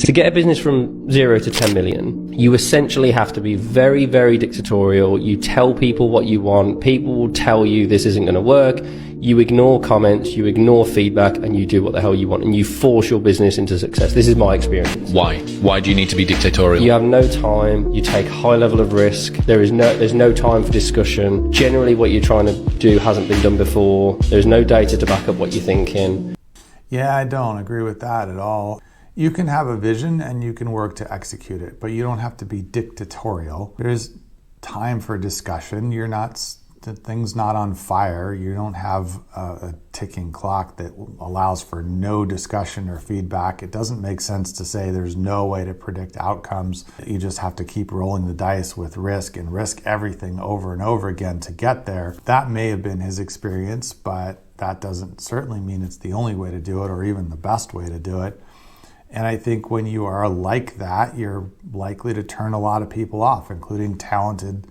To get a business from 0 to 10 million, you essentially have to be very, very dictatorial. You tell people what you want. People will tell you this isn't going to work. You ignore comments, you ignore feedback, and you do what the hell you want, and you force your business into success. This is my experience. Why? Why do you need to be dictatorial? You have no time. You take high level of risk. There's no time for discussion. Generally, what you're trying to do hasn't been done before. There's no data to back up what you're thinking. Yeah, I don't agree with that at all. You can have a vision and you can work to execute it, but you don't have to be dictatorial. There's time for discussion. The thing's not on fire. You don't have a ticking clock that allows for no discussion or feedback. It doesn't make sense to say there's no way to predict outcomes. You just have to keep rolling the dice with risk and risk everything over and over again to get there. That may have been his experience, but that doesn't certainly mean it's the only way to do it or even the best way to do it. And I think when you are like that, you're likely to turn a lot of people off, including talented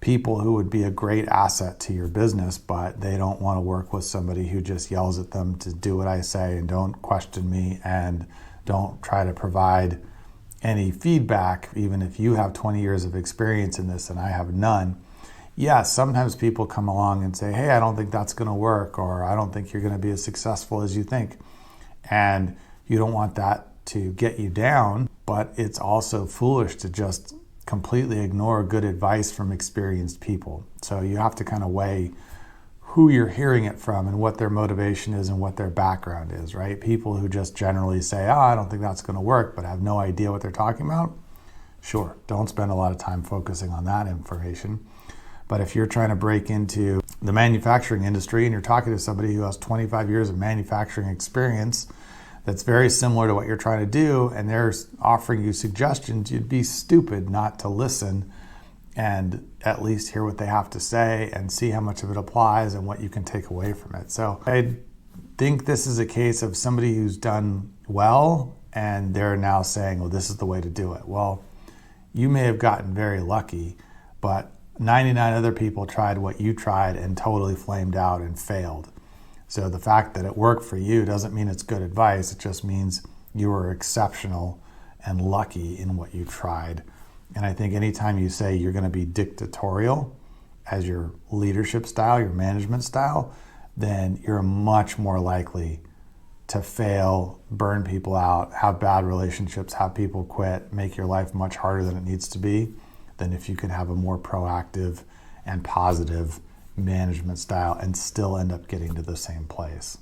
people who would be a great asset to your business, but they don't want to work with somebody who just yells at them to do what I say and don't question me and don't try to provide any feedback, even if you have 20 years of experience in this and I have none. Yes, sometimes people come along and say, hey, I don't think that's going to work, or I don't think you're going to be as successful as you think. And you don't want that to get you down, but it's also foolish to just completely ignore good advice from experienced people. So you have to kind of weigh who you're hearing it from and what their motivation is and what their background is, right? People who just generally say, I don't think that's going to work, but have no idea what they're talking about. Sure, don't spend a lot of time focusing on that information. But if you're trying to break into the manufacturing industry and you're talking to somebody who has 25 years of manufacturing experience that's very similar to what you're trying to do, and they're offering you suggestions, you'd be stupid not to listen and at least hear what they have to say and see how much of it applies and what you can take away from it. So I think this is a case of somebody who's done well and they're now saying, well, this is the way to do it. Well, you may have gotten very lucky, but 99 other people tried what you tried and totally flamed out and failed. So the fact that it worked for you doesn't mean it's good advice. It just means you were exceptional and lucky in what you tried. And I think anytime you say you're going to be dictatorial as your leadership style, your management style, then you're much more likely to fail, burn people out, have bad relationships, have people quit, make your life much harder than it needs to be, than if you could have a more proactive and positive management style and still end up getting to the same place.